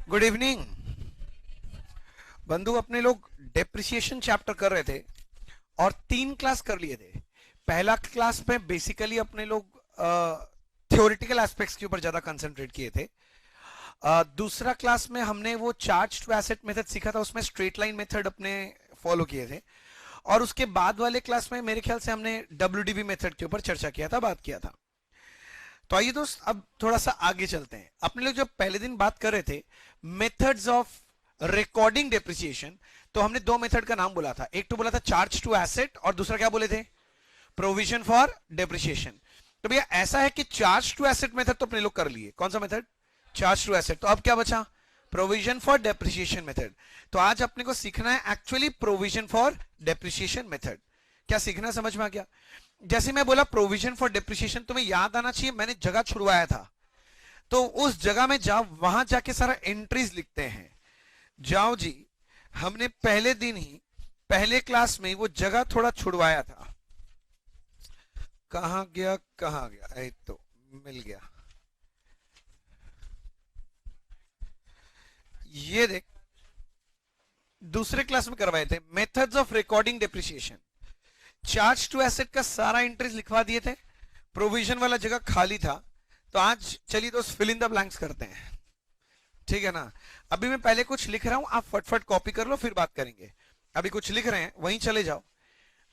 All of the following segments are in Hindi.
गुड इवनिंग बंधु। अपने लोग डेप्रिसिएशन चैप्टर कर रहे थे और 3 क्लास कर लिए थे। पहला क्लास में बेसिकली अपने लोग थ्योरेटिकल एस्पेक्ट्स के ऊपर ज्यादा कंसंट्रेट किए थे। दूसरा क्लास में हमने वो चार्ज टू एसेट मेथड सीखा था, उसमें स्ट्रेट लाइन मेथड अपने फॉलो किए थे। और उसके बाद वाले क्लास में मेरे ख्याल से हमने डब्ल्यूडीबी मेथड के ऊपर चर्चा किया था, बात किया था। तो आइए दोस्त, अब थोड़ा सा आगे चलते हैं। अपने लोग जब पहले दिन बात कर रहे थे मेथड्स ऑफ रिकॉर्डिंग डेप्रिसिएशन, तो हमने 2 मेथड का नाम बोला था। एक तो बोला था चार्ज टू एसेट और दूसरा क्या बोले थे? Provision for depreciation. तो भैया ऐसा है कि चार्ज टू एसेट मेथड तो अपने लोग कर लिए। कौन सा मेथड? Charge to asset. तो अब क्या बचा? Provision for depreciation method. तो आज अपने को सीखना है actually provision for depreciation method. क्या सीखना समझ में आ गया? जैसे मैं बोला प्रोविजन फॉर डेप्रिसिएशन, तुम्हें याद आना चाहिए मैंने जगह छुड़वाया था। तो उस जगह में जाओ, वहां जाके सारा एंट्रीज लिखते हैं। जाओ जी, हमने पहले दिन ही पहले क्लास में वो जगह थोड़ा छुड़वाया था। कहां गया कहां गया? तो मिल गया। ये देख, दूसरे क्लास में करवाए थे methods of recording depreciation. Charge to asset का सारा एंट्रीज लिखवा दिए थे, प्रोविजन वाला जगह खाली था। तो आज चलिए दोस्त फिल इन द ब्लैंक्स करते हैं, ठीक है ना? अभी मैं पहले कुछ लिख रहा हूं, आप फटफट कॉपी कर लो, फिर बात करेंगे। अभी कुछ लिख रहे हैं वहीं चले जाओ।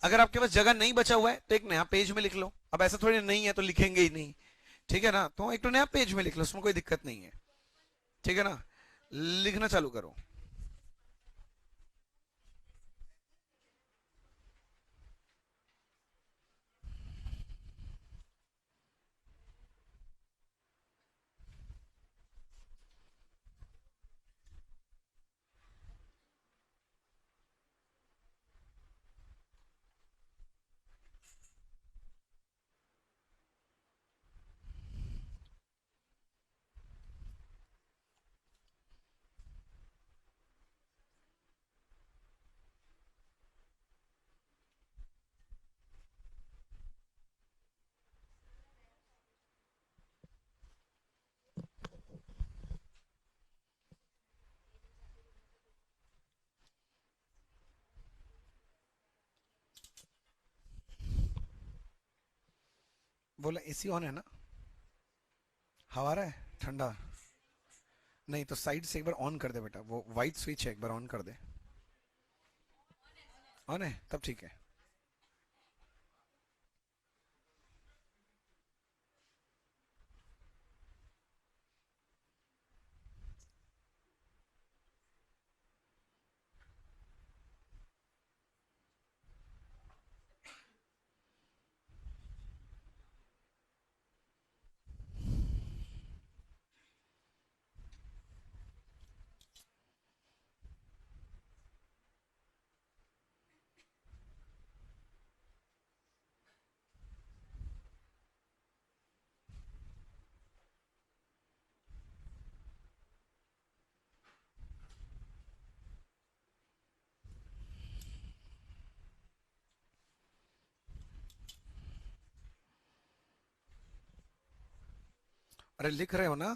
अगर आपके पास जगह नहीं बचा हुआ है तो एक नया पेज में लिख लो। अब ऐसा थोड़ी नहीं है तो लिखेंगे ही नहीं, ठीक है ना? तो एक तो नया पेज में लिख लो, उसमें कोई दिक्कत नहीं है, ठीक है ना? लिखना चालू करो। बोला एसी ऑन है ना? हवा आ रहा है ठंडा? नहीं तो साइड से एक बार ऑन कर दे बेटा, वो वाइट स्विच है, एक बार ऑन कर दे। ऑन है? तब ठीक है। अरे लिख रहे हो ना?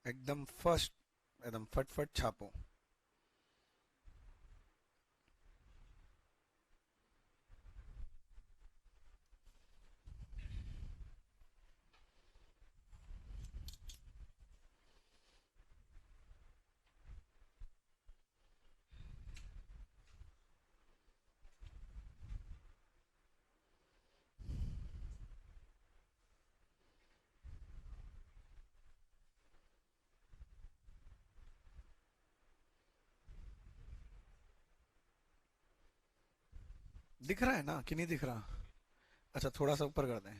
एकदम फर्स्ट, एकदम फट फट छापो। दिख रहा है ना कि नहीं दिख रहा? अच्छा थोड़ा सा ऊपर कर दें।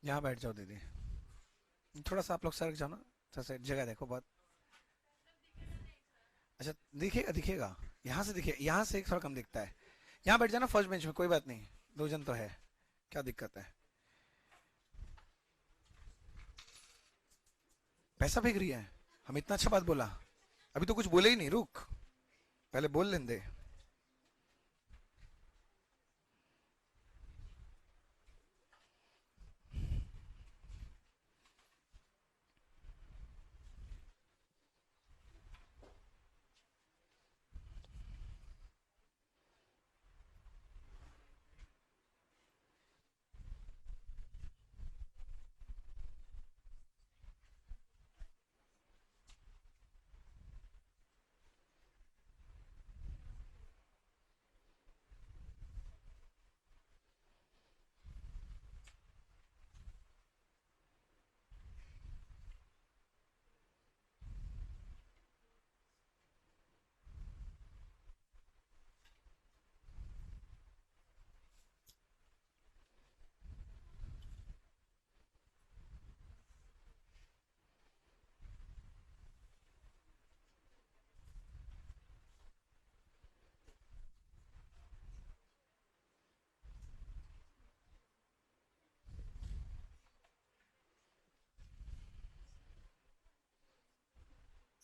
यहाँ बैठ जाओ दीदी। थोड़ा सा आप लोग सरक जाओ ना, थोड़ा सा जगह देखो बहुत। अच्छा दिखेगा दिखेगा, यहाँ से दिखे, यहाँ से एक थोड़ा कम दिखता है। यहाँ बैठ जाना फर्स्ट बेंच में, कोई बात नहीं, 2 जन तो है, क्या दिक्कत है? पैसा फेंक रही है? हम इतना अच्छा बात बोला, अभी तो कुछ बोले ही नहीं, रुक, पहले बोल लेने दे।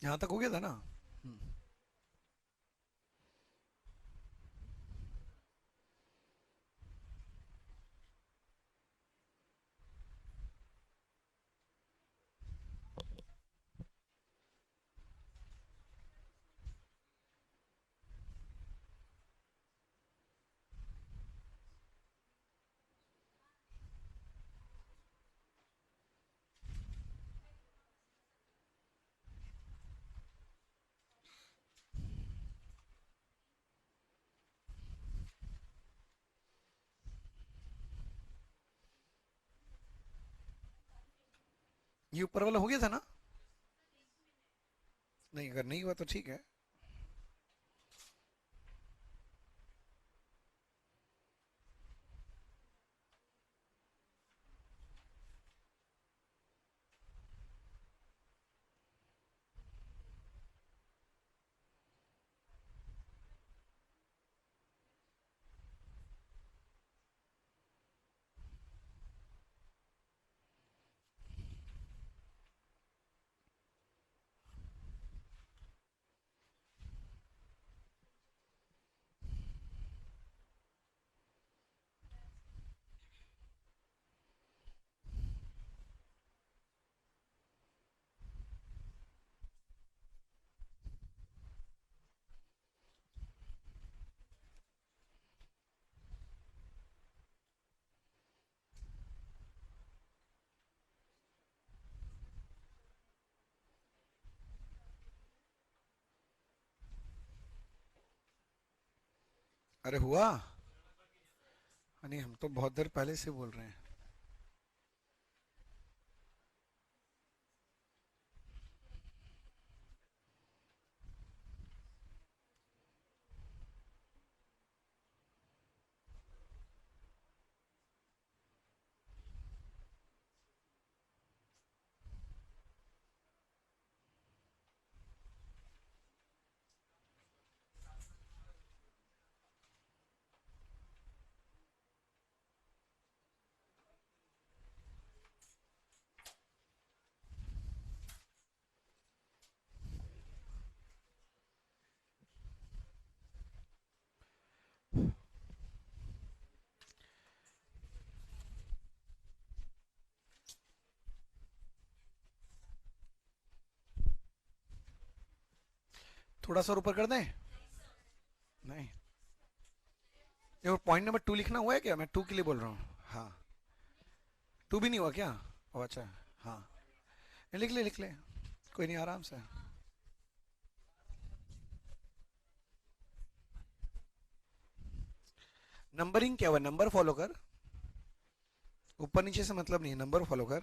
यहाँ तक हो गया था ना। ये ऊपर वाला हो गया था ना? नहीं, अगर नहीं हुआ तो ठीक है। अरे हुआ। नहीं, हम तो बहुत देर पहले से बोल रहे हैं। थोड़ा सा और ऊपर कर दें? नहीं, ये पॉइंट नंबर 2 लिखना हुआ है क्या? मैं 2 के लिए बोल रहा हूँ। हाँ, 2 भी नहीं हुआ क्या? ओ अच्छा। हाँ, लिख ले लिख ले, कोई नहीं, आराम से। नंबरिंग क्या हुआ? नंबर फॉलो कर, ऊपर नीचे से मतलब नहीं है, नंबर फॉलो कर।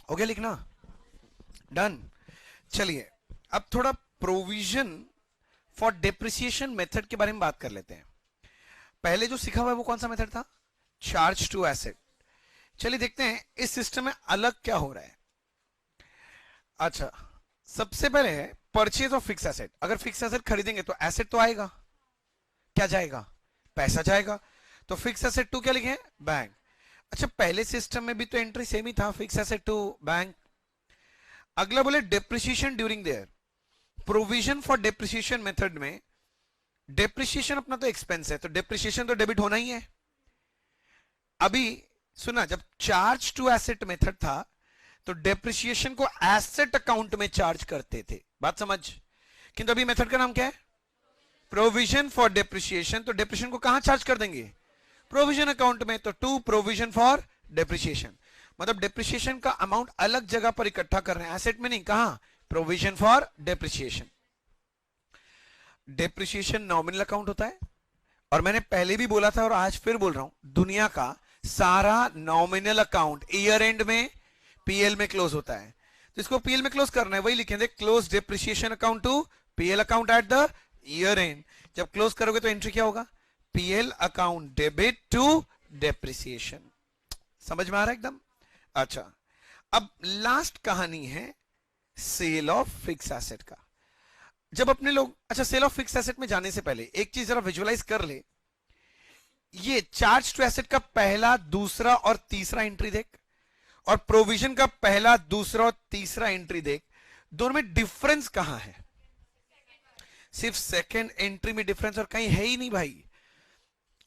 हो गया लिखना? डन। चलिए अब थोड़ा प्रोविजन फॉर डेप्रिसिएशन मेथड के बारे में बात कर लेते हैं। पहले जो सीखा हुआ है वो कौन सा मेथड था? Charge to asset. चलिए देखते हैं इस सिस्टम में अलग क्या हो रहा है। अच्छा, सबसे पहले है परचेज ऑफ फिक्स एसेट। अगर फिक्स एसेट खरीदेंगे तो एसेट तो आएगा, क्या जाएगा? पैसा जाएगा। तो फिक्स एसेट टू क्या लिखे? बैंक। अच्छा, पहले सिस्टम में भी तो एंट्री सेम ही था, फिक्स एसेट टू बैंक। अगला बोले depreciation during there. Provision for depreciation method में डेप्रिसिएशन अपना तो एक्सपेंस है, तो डेप्रिसिएशन तो डेबिट होना ही है। अभी सुना, जब चार्ज टू एसेट मेथड था तो डेप्रिसिएशन को एसेट अकाउंट में चार्ज करते थे, बात समझ? किंतु अभी मेथड का नाम क्या है? Provision for depreciation. तो डेप्रिसिएशन को कहां चार्ज कर देंगे? प्रोविजन अकाउंट में। तो टू प्रोविजन फॉर डेप्रिसिएशन, मतलब डेप्रिसिएशन का अमाउंट अलग जगह पर इकट्ठा कर रहे हैं, एसेट में नहीं। कहां? Provision for depreciation. Depreciation nominal account होता है, और मैंने पहले भी बोला था और आज फिर बोल रहा हूं, दुनिया का सारा नॉमिनल अकाउंट ईयर एंड में पीएल में क्लोज होता है। तो इसको पीएल में क्लोज करना है, वही लिखेंगे close depreciation account to PL account at the year end. जब क्लोज करोगे तो एंट्री क्या होगा? PL account debit to depreciation. समझ में आ रहा है एकदम? अच्छा, अब लास्ट कहानी है सेल ऑफ फिक्स एसेट का। जब अपने लोग, अच्छा सेल ऑफ फिक्स एसेट में जाने से पहले एक चीज जरा विजुअलाइज कर ले। ये चार्ज टू एसेट का पहला, दूसरा और तीसरा एंट्री देख, और प्रोविजन का पहला, दूसरा और तीसरा एंट्री देख। दोनों में डिफरेंस कहां है? सिर्फ सेकंड एंट्री में डिफरेंस, और कहीं है ही नहीं भाई।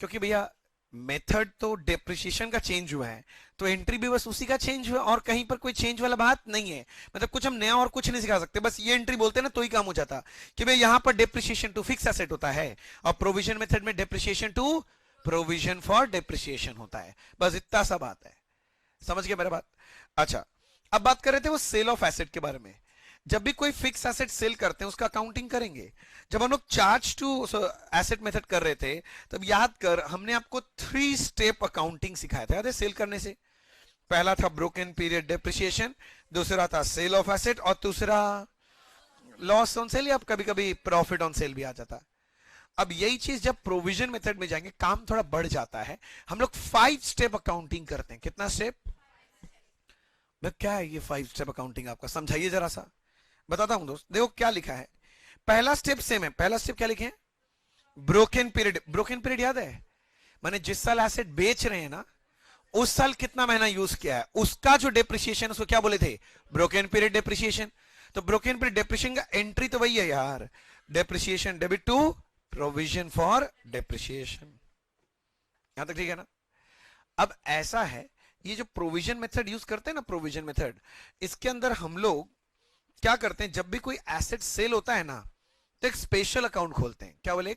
क्योंकि भैया मेथड तो डेप्रिसिएशन का चेंज हुआ है, तो एंट्री भी बस उसी का चेंज हुआ, और कहीं पर कोई चेंज वाला बात नहीं है। मतलब कुछ हम नया और कुछ नहीं सिखा सकते, बस ये एंट्री बोलते हैं ना तो ही काम हो जाता कि भाई यहां पर डेप्रिसिएशन टू फिक्स एसेट होता है, और प्रोविजन मेथड में depreciation to provision for depreciation होता है। बस इतना सा बात है। समझ गया मेरा बात? अच्छा, अब बात कर रहे थे वो सेल ऑफ एसेट के बारे में। जब भी कोई फिक्स एसेट सेल करते हैं उसका अकाउंटिंग करेंगे। जब हम लोग चार्ज टू एसेट मेथड कर रहे थे तब याद कर, हमने आपको 3 स्टेप अकाउंटिंग सिखाया था, याद है? सेल करने से पहला था ब्रोकन पीरियड डेप्रिसिएशन, दूसरा था सेल ऑफ एसेट, और तीसरा लॉस ऑन सेल, या कभी कभी प्रॉफिट ऑन सेल भी आ जाता। अब यही चीज जब प्रोविजन मेथड में जाएंगे काम थोड़ा बढ़ जाता है। हम लोग 5 स्टेप अकाउंटिंग करते हैं। कितना स्टेप? क्या है ये 5 स्टेप अकाउंटिंग? आपका समझाइए जरा सा। बताता हूं दोस्त, देखो क्या लिखा है। पहला स्टेप सेम है। पहला स्टेप क्या लिखे हैं? Broken period. ब्रोकन पीरियड याद है? माने जिस साल एसेट बेच रहे हैं ना, उस साल कितना महीना यूज किया है, उसका जो डेप्रिसिएशन, उसको क्या बोले थे? Broken period depreciation. तो ब्रोकन पीरियड डेप्रिसिएशन का एंट्री तो वही है यार, depreciation debit to provision for depreciation. यहां तक ठीक है ना? अब ऐसा है, ये जो प्रोविजन मेथड यूज करते हैं ना, प्रोविजन मेथड, इसके अंदर हम लोग क्या करते हैं, जब भी कोई एसेट सेल होता है ना तो एक स्पेशल अकाउंट खोलते हैं। क्या बोले?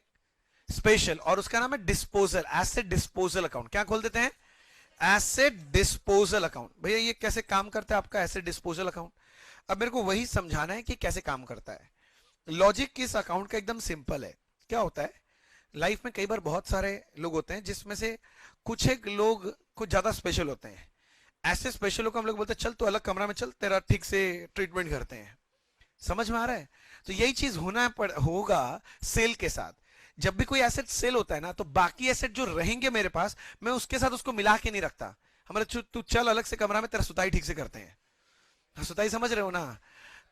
स्पेशल, और उसका नाम है डिस्पोजल, एसेट डिस्पोजल अकाउंट। क्या खोल देते हैं? Asset disposal account. भैया ये कैसे काम करता है आपका एसेट डिस्पोजल अकाउंट? अब मेरे को वही समझाना है कि कैसे काम करता है। लॉजिक किस अकाउंट का एकदम सिंपल है। क्या होता है, लाइफ में कई बार बहुत सारे लोग होते हैं जिसमें से कुछ एक लोग कुछ ज्यादा स्पेशल होते हैं। ऐसे स्पेशल लोग को हम लोग बोलते हैं चल तो अलग कमरा में चल, तेरा ठीक से ट्रीटमेंट करते हैं। समझ में आ रहा है? तो यही चीज होगा सेल के साथ। जब भी कोई एसेट सेल होता है ना, तो बाकी एसेट जो रहेंगे मेरे पास, मैं उसके साथ उसको मिला के नहीं रखता। हमारे तू चल अलग से कमरा में, तेरा सुताई ठीक से करते हैं। सुताई समझ रहे हो ना?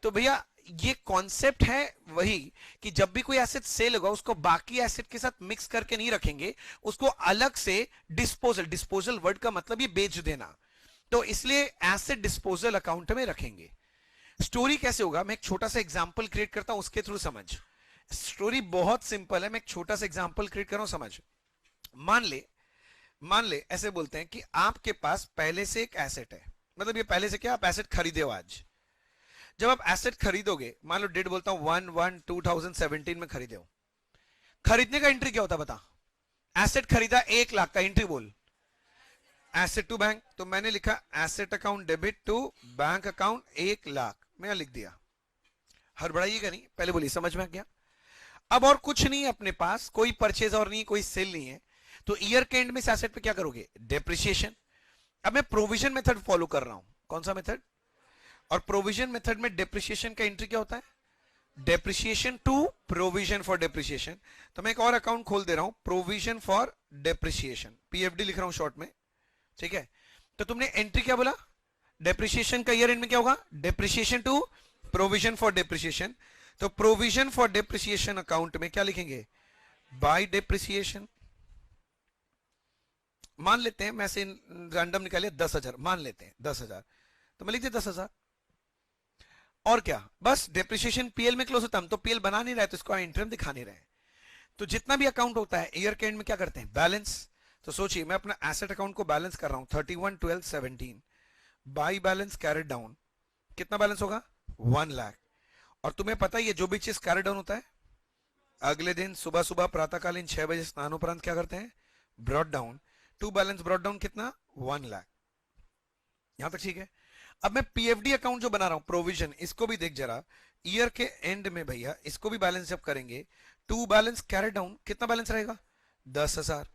तो भैया ये कॉन्सेप्ट है वही कि जब भी कोई एसेट सेल होगा उसको बाकी एसेट के साथ मिक्स करके नहीं रखेंगे, उसको अलग से डिस्पोजल, डिस्पोजल वर्ड का मतलब ये बेच देना, तो इसलिए एसेट डिस्पोजल अकाउंट में रखेंगे। स्टोरी कैसे होगा, मैं एक छोटा सा एग्जांपल क्रिएट करता हूं, उसके थ्रू समझ। स्टोरी बहुत सिंपल है, मैं एक छोटा सा एग्जांपल क्रिएट कर रहा हूं, समझ। मान ले ऐसे बोलते हैं कि आपके पास पहले से एक एसेट है, मतलब ये पहले से क्या, आप एसेट खरीदे हो आज। जब आप एसेट खरीदोगे, मान लो डेट बोलता हूं 1/1/2017 में खरीदे हो। खरीदने का एंट्री क्या होता बता? एसेट खरीदा 1 लाख का, एंट्री बोल। एसेट टू बैंक, तो मैंने लिखा asset account debit to bank account 1 lakh, मैं लिख दिया। हड़बड़ाइएगा नहीं, पहले बोलिए, समझ में आ गया? अब और कुछ नहीं है अपने पास, कोई परचेज और नहीं, कोई सेल नहीं है, तो ईयर के एंड में इस एसेट पे क्या करोगे? डेप्रिसिएशन। अब मैं प्रोविजन मेथड फॉलो कर रहा हूं। कौन सा मेथड? और प्रोविजन मेथड में डेप्रिसिएशन का एंट्री क्या होता है? Depreciation to provision for depreciation. तो मैं एक और अकाउंट खोल दे रहा हूं, प्रोविजन फॉर डेप्रिसिएशन, पीएफडी लिख रहा हूं शॉर्ट में, ठीक है। तो तुमने एंट्री क्या बोला? डेप्रिसिएशन का ईयर एंड में क्या होगा? Depreciation to provision for depreciation. तो प्रोविजन फॉर डेप्रिसिएशन अकाउंट में क्या लिखेंगे? By depreciation. मान लेते हैं, मैं से रैंडम निकाले 10,000, मान लेते हैं 10,000, तो मैं लिखते 10,000 और क्या, बस डेप्रिसिएशन पीएल में क्लोज होता है, हम तो पीएल बना नहीं रहे तो इसको इंटरम दिखा नहीं रहे। तो जितना भी अकाउंट होता है ईयर के एंड में क्या करते हैं? बैलेंस। तो सोचिए मैं अपना एसेट अकाउंट को बैलेंस कर रहा हूं 31/12/17, बाई बैलेंस कैरेड डाउन, कितना बैलेंस होगा? 1 लाख। और तुम्हें पता ही है जो भी चीज कैरेड डाउन होता है अगले दिन सुबह सुबह प्रातःकालीन 6 बजे स्नानोपरांत क्या करते हैं? Brought down. To balance brought down कितना? 1 लाख। यहां तक ठीक है। अब मैं पीएफडी अकाउंट जो बना रहा हूं प्रोविजन, इसको भी देख जरा, ईयर के एंड में भैया इसको भी बैलेंस जब करेंगे, टू बैलेंस कैरेड डाउन कितना बैलेंस रहेगा? 10,000।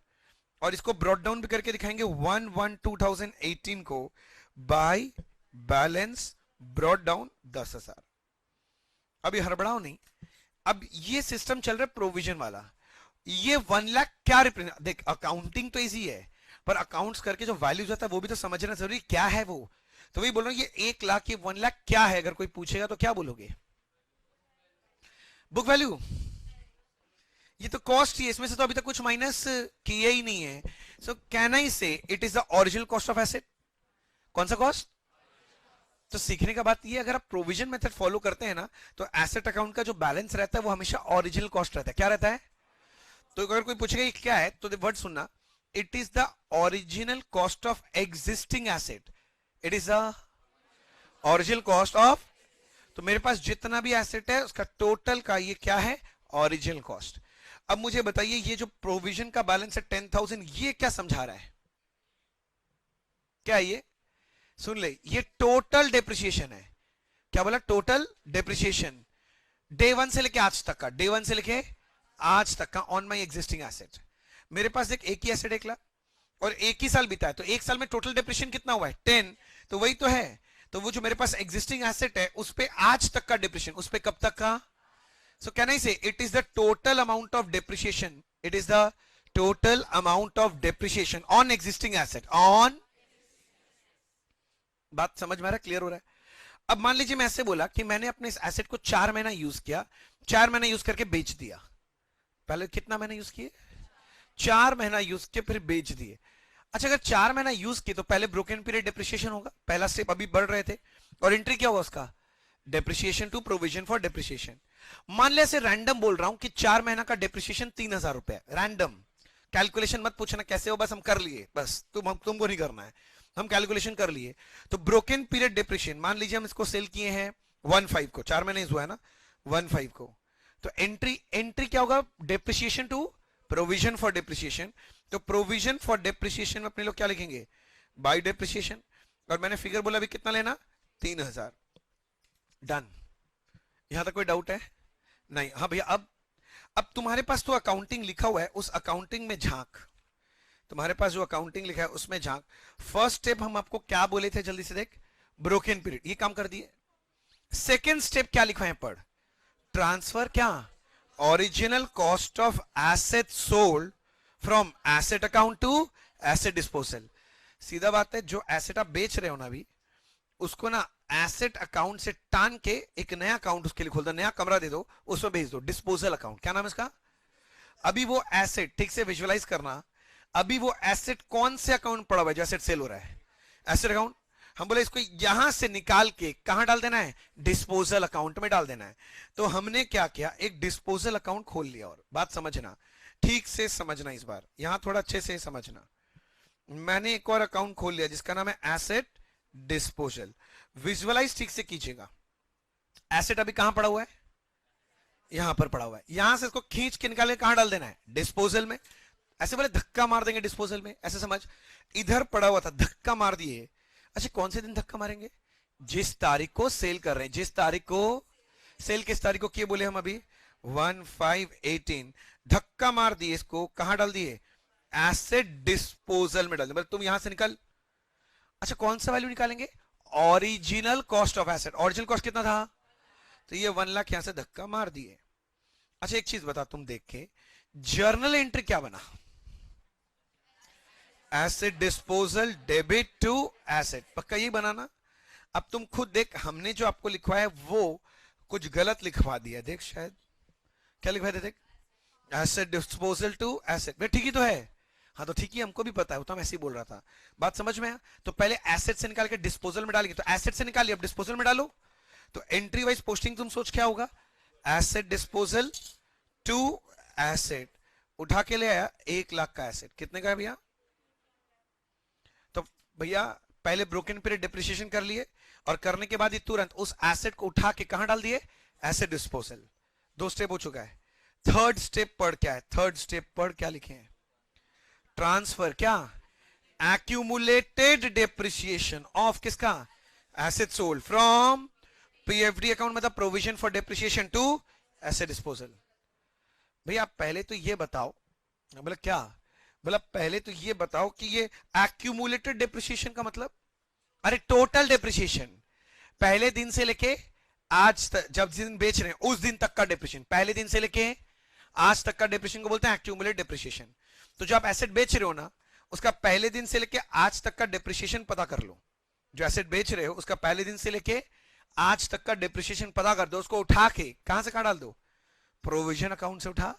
और इसको ब्रॉट डाउन भी करके दिखाएंगे 1/1/2018 को बाय बैलेंस ब्रॉट डाउन 10,000। अभी हड़बड़ाओ नहीं, अब ये सिस्टम चल रहा है प्रोविजन वाला। ये 1 लाख क्या रिप्रेजेंट, देख अकाउंटिंग तो इजी है पर अकाउंट्स करके जो वैल्यूज होता है वो भी तो समझना जरूरी, क्या है वो। तो वही बोल रहा हूं ये 1 लाख, ये 1 लाख क्या है? अगर कोई पूछेगा तो क्या बोलोगे? Book value. ये तो कॉस्ट ही है, इसमें से तो अभी तक कुछ माइनस किया ही नहीं है। सो कैन आई से it is the original cost of asset. कौन सा कॉस्ट? तो सीखने का बात ये, अगर आप प्रोविजन मेथड फॉलो करते हैं ना तो एसेट अकाउंट का जो बैलेंस रहता है वो हमेशा ओरिजिनल कॉस्ट रहता है। क्या रहता है? तो अगर कोई पूछेगा ये क्या है तो वर्ड सुनना, it is the original cost of existing asset. It is the original cost of, तो मेरे पास जितना भी एसेट है उसका टोटल का ये क्या है? Original cost. अब मुझे बताइए ये जो प्रोविजन का बैलेंस है 10,000, ये क्या समझा रहा है? क्या ये? सुन ले, ये टोटल डेप्रिसिएशन है। क्या बोला? टोटल डेप्रिसिएशन डे 1 से लेके आज तक का, डे 1 से लेके आज तक का ऑन माई एग्जिस्टिंग एसेट। मेरे पास एक ही एसेट 1 लाख और एक ही साल बीता है, तो एक साल में टोटल डेप्रिसिएशन कितना हुआ है? 10। तो वही तो है। तो वो जो मेरे पास एग्जिस्टिंग एसेट है उस पे आज तक का डेप्रिसिएशन, उस पे कब तक का? सो कैन आई से it is the total amount of depreciation, it is the total amount of depreciation on existing asset, on. बात समझ में आ रहा है? क्लियर हो रहा है? अब मान लीजिए मैं ऐसे बोला कि मैंने अपने इस एसेट को 4 महीना यूज किया, 4 महीना यूज करके बेच दिया। पहले कितना महीना यूज किए? 4 महीना यूज किए फिर बेच दिए। अच्छा, अगर 4 महीना यूज किए तो पहले ब्रोकन पीरियड डेप्रिसिएशन होगा, पहला स्टेप अभी बढ़ रहे थे, और एंट्री क्या होगा उसका? Depreciation to provision for depreciation. मान ले ऐसे रैंडम बोल रहा हूं कि 4 महीना का डेप्रिसिएशन 3,000 रुपए, रैंडम। कैलकुलेशन मत पूछना कैसे हो, बस हम कर लिए, बस तुमको नहीं करना है, हम कैलकुलेशन कर लिए। तो ब्रोकन पीरियड डेप्रिसिएशन मान लीजिए हम इसको सेल किए हैं 1/5 को, 4 महीने हुआ है ना, 1/5 को। तो एंट्री क्या होगा? Depreciation to provision for depreciation. तो प्रोविजन फॉर डेप्रिसिएशन में अपने लोग क्या लिखेंगे? By depreciation. और मैंने फिगर बोला अभी कितना लेना? 3,000। डन। यहां तक कोई डाउट है? नहीं? हाँ भैया, अब तुम्हारे पास तो अकाउंटिंग लिखा हुआ है, उस अकाउंटिंग में झांक, तुम्हारे पास जो अकाउंटिंग लिखा है उसमें झांक। फर्स्ट स्टेप हम आपको क्या बोले थे, जल्दी से देख, ब्रोकन पीरियड, ये काम कर दिए। सेकेंड स्टेप क्या लिखा है? पढ़। ट्रांसफर क्या? Original cost of asset sold from asset account to asset disposal. सीधा बात है, जो एसेट आप बेच रहे हो ना अभी, उसको ना एसेट अकाउंट से टान के एक नया अकाउंट उसके लिए खोल दो, नया कमरा दे दो, उसमें भेज दो, डिस्पोजल अकाउंट। क्या नाम है इसका? अभी वो एसेट, ठीक से विजुअलाइज करना, अभी वो एसेट कौन से अकाउंट पड़ा हुआ है जो एसेट सेल हो रहा है? Asset account. हम बोले इसको यहां से निकाल के कहां डाल देना है? डिस्पोजल अकाउंट में डाल देना है। तो हमने क्या किया? एक डिस्पोजल अकाउंट खोल लिया। और बात समझना, ठीक से समझना, इस बार यहां थोड़ा अच्छे से समझना। मैंने एक और अकाउंट खोल लिया जिसका नाम है एसेट डिस्पोजल। विजुअलाइज ठीक से कीजिएगा। एसेट अभी कहां पड़ा हुआ है? यहां पर पड़ा हुआ है। यहां से इसको खींच के निकाल के कहां डाल देना है? डिस्पोजल में। ऐसे बोले धक्का मार देंगे डिस्पोजल में, ऐसे समझ। इधर पड़ा हुआ था, धक्का मार दिए। अच्छा, कौन से दिन धक्का मारेंगे? जिस तारीख को सेल कर रहे हैं, जिस तारीख को सेल, किस तारीख को किए बोले हम अभी? 1/5/18। धक्का मार दिए, इसको कहां डाल दिए? एसेट डिस्पोजल में डाल दिए। तुम यहां से निकल। अच्छा, कौन सा वैल्यू निकालेंगे? Original cost of asset. Original cost कितना था? तो ये 1 लाख यहां से धक्का मार दिए। अच्छा एक चीज बता, तुम देख के जर्नल एंट्री क्या बना? Asset disposal debit to asset, पक्का यही बनाना। अब तुम खुद देख, हमने जो आपको लिखवाया वो कुछ गलत लिखवा दिया। देख शायद क्या लिखवाया थे, देख एसेट डिस्पोजल टू एसेट। भाई ठीक ही तो है। हाँ तो ठीक ही, हमको भी पता है, वो तो हम ऐसे ही बोल रहा था। बात समझ में आया? तो पहले एसेट से निकाल के डिस्पोजल में डालेंगे, तो एसेट से निकालिए अब डिस्पोजल में डालो। तो एंट्री वाइज पोस्टिंग तुम सोच क्या होगा? Asset disposal to asset. उठा के ले आया 1 लाख का एसेट। कितने का है भैया? तो भैया पहले ब्रोकन पीरियड डिप्रिसिएशन कर लिए, और करने के बाद ही तुरंत उस एसेट को उठा के कहां डाल दिए? Asset disposal. 2 स्टेप हो चुका है। थर्ड स्टेप पढ़ क्या है? थर्ड स्टेप पढ़ क्या लिखे हैं? ट्रांसफर क्या? एक्यूमुलेटेड डिप्रिसिएशन ऑफ किसका? Asset sold from PFD account, मतलब provision for depreciation, to asset disposal. भैया आप पहले तो ये बताओ, बोला क्या? बोला पहले तो ये बताओ कि ये एक्यूमुलेटेड डिप्रिसिएशन का मतलब? अरे टोटल डिप्रिसिएशन, पहले दिन से लेके आज तक, जब दिन बेच रहे हैं उस दिन तक का डिप्रिसिएशन, पहले दिन से लेके आज तक का डिप्रिसिएशन को बोलते हैं एक्यूमुलेटेड डिप्रिसिएशन। तो जो आप एसेट बेच रहे हो ना, उसका पहले दिन से लेके आज तक का डिप्रिसिएशन पता कर लो। जो एसेट बेच रहे हो उसका पहले दिन से लेके आज तक का डिप्रिसिएशन पता कर दो। उसको उठा के कहां से कहां डाल दो? प्रोविजन अकाउंट से उठा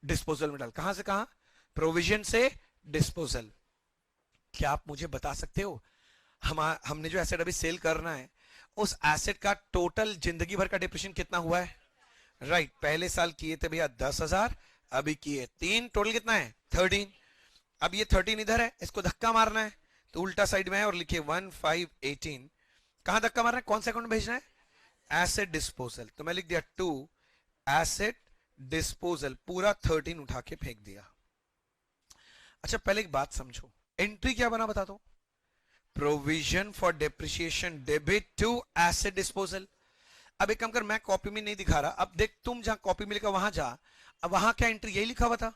डिस्पोजल में डाल। कहां से कहां? प्रोविजन से डिस्पोजल। क्या आप मुझे बता सकते हो हमने जो एसेट अभी सेल करना है, उस एसेट का टोटल जिंदगी भर का डिप्रिसिएशन कितना हुआ है? राइट, पहले साल किए थे भैया 10,000, अभी किए 3, टोटल कितना है? 13। अब ये 13 इधर है, इसको धक्का मारना है, तो उल्टा साइड में है और लिखिए 1518। कहां धक्का मारना है? कौन सा अकाउंट भेजना है? Asset disposal. तो मैं लिख दिया 2 एसेट डिस्पोजल, पूरा 13 उठा के फेंक दिया। अच्छा पहले एक बात समझो, एंट्री क्या बना बता दो? Provision for depreciation debit to asset disposal. अब एक काम कर, मैं कॉपी में नहीं दिखा रहा, अब देख तुम जहां कॉपी में लिखा वहां जा, अब वहां क्या एंट्री यही लिखा हुआ था,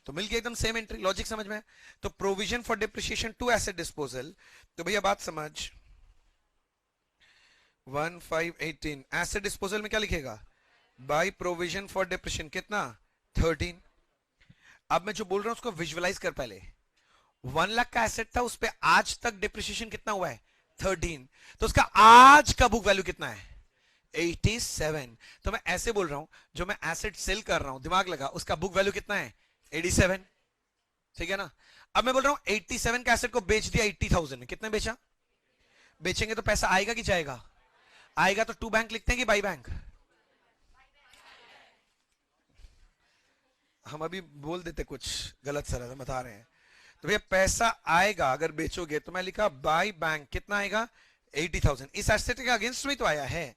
तो मिल गया एकदम सेम एंट्री। लॉजिक समझ में? तो provision for depreciation to asset disposal, तो भैया बात समझ, 1518 एसेट डिस्पोजल में क्या लिखेगा? बाय प्रोविजन फॉर डिप्रिसिएशन कितना? 13। अब मैं जो बोल रहा हूं उसको विजुअलाइज कर। पहले 1 लाख का एसेट था, उस पे आज तक डिप्रिसिएशन कितना हुआ है? 13। तो उसका आज का बुक वैल्यू कितना है? 87। तो मैं ऐसे बोल रहा हूं, जो मैं एसेट सेल कर रहा हूं, दिमाग लगा, उसका बुक वैल्यू कितना है? 87। ठीक है ना? अब मैं बोल रहा हूं 87 का एसेट को बेच दिया 80,000 में। कितने बेचा? बेचेंगे तो पैसा आएगा कि जाएगा? आएगा। तो टू बैंक लिखते हैं कि बाई बैंक? हम अभी बोल देते कुछ गलत सर बता रहे हैं। तो भैया पैसा आएगा अगर बेचोगे, तो मैं लिखा बाई बैंक। कितना आएगा? 80,000। इस एसेट के अगेंस्ट में तो आया है।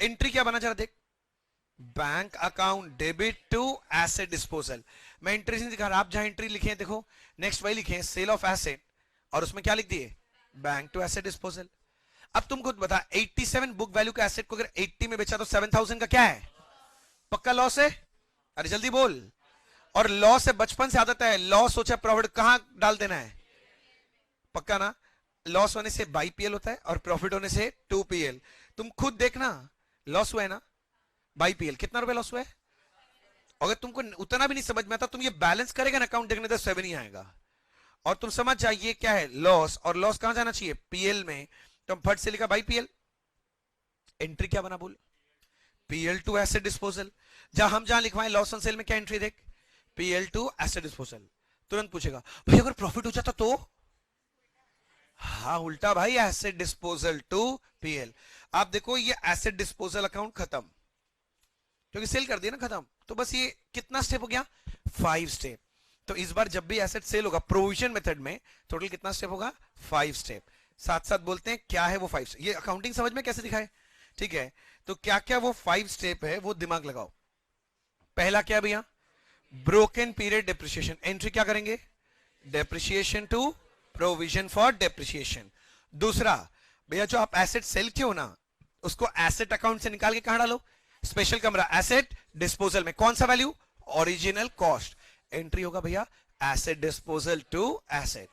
एंट्री क्या बना जरा देख, bank account debit to asset disposal. मैं एंट्री नहीं दिखा रहा, आप जहां एंट्री लिखे हैं देखो, नेक्स्ट वही लिखे हैं, सेल ऑफ एसेट, और उसमें क्या लिख दिए? Bank to asset disposal. अब तुम खुद बता, 87 बुक वैल्यू का एसेट को अगर 80 में बेचा तो 7,000 का क्या है? पक्का लॉस है। अरे जल्दी बोल। और लॉस से बचपन से आदत है, लॉस सोचा प्रॉफिट कहां डाल देना है? पक्का ना? लॉस होने से बाई पीएल होता है और प्रॉफिट होने से 2PL। तुम खुद देखना, लॉस हुआ है ना बाई पीएल, कितना रुपए लॉस हुआ है? अगर तुमको उतना भी नहीं समझ में आता, तुम ये बैलेंस करेगा ना अकाउंट देखने तो 7 ही आएगा। और तुम समझ जाइए क्या है लॉस, और लॉस कहां जाना चाहिए? पीएल में। तो हम फट से लिखा बाई पीएल। एंट्री क्या बना बोल? PL to asset disposal. हम जहां लिखवाए लॉस ऑन सेल में क्या एंट्री देख? PL to asset disposal. तुरंत पूछेगा भाई अगर प्रॉफिट हो जाता तो? हाँ उल्टा भाई, एसेट डिस्पोजल टू पीएल। आप देखो ये एसेट डिस्पोजल अकाउंट खत्म, क्योंकि सेल कर दिया ना, खत्म। तो बस ये कितना स्टेप हो गया? 5 स्टेप। तो इस बार जब भी एसेट सेल होगा प्रोविजन मेथड में, टोटल कितना स्टेप होगा? 5 स्टेप। साथ साथ बोलते हैं क्या है वो 5 स्टेप। ये अकाउंटिंग समझ में कैसे दिखाए? ठीक है, तो क्या क्या वो 5 स्टेप है वो दिमाग लगाओ। पहला क्या भैया? Broken period depreciation. एंट्री क्या करेंगे? Depreciation to provision for depreciation. दूसरा भैया जो आप एसेट सेल किए हो ना, उसको एसेट अकाउंट से निकाल के कहां डालो? स्पेशल कमरा एसेट डिस्पोजल में। कौन सा वैल्यू? Original cost. एंट्री होगा भैया एसेट डिस्पोजल टू एसेट।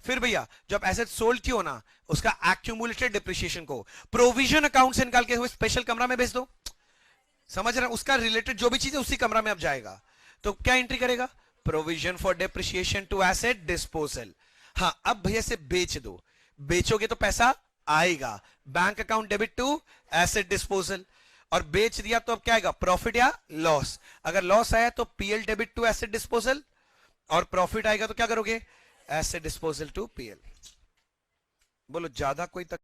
फिर भैया जब एसेट सोल्ड की हो ना, उसका एक्यूमुलेटेड डिप्रिसिएशन को प्रोविजन अकाउंट से निकाल के हुए स्पेशल कमरा में भेज दो। समझ रहे हैं? उसका रिलेटेड जो भी चीज है उसी कमरा में अब जाएगा। तो क्या एंट्री करेगा? Provision for depreciation to asset disposal. हाँ, अब भैया से बेच दो, बेचोगे तो पैसा आएगा, bank account debit to asset disposal. और बेच दिया तो अब क्या आएगा? प्रॉफिट या लॉस। अगर लॉस आया तो PL debit to asset disposal, और प्रॉफिट आएगा तो क्या करोगे? Asset disposal to PL. बोलो ज्यादा कोई तक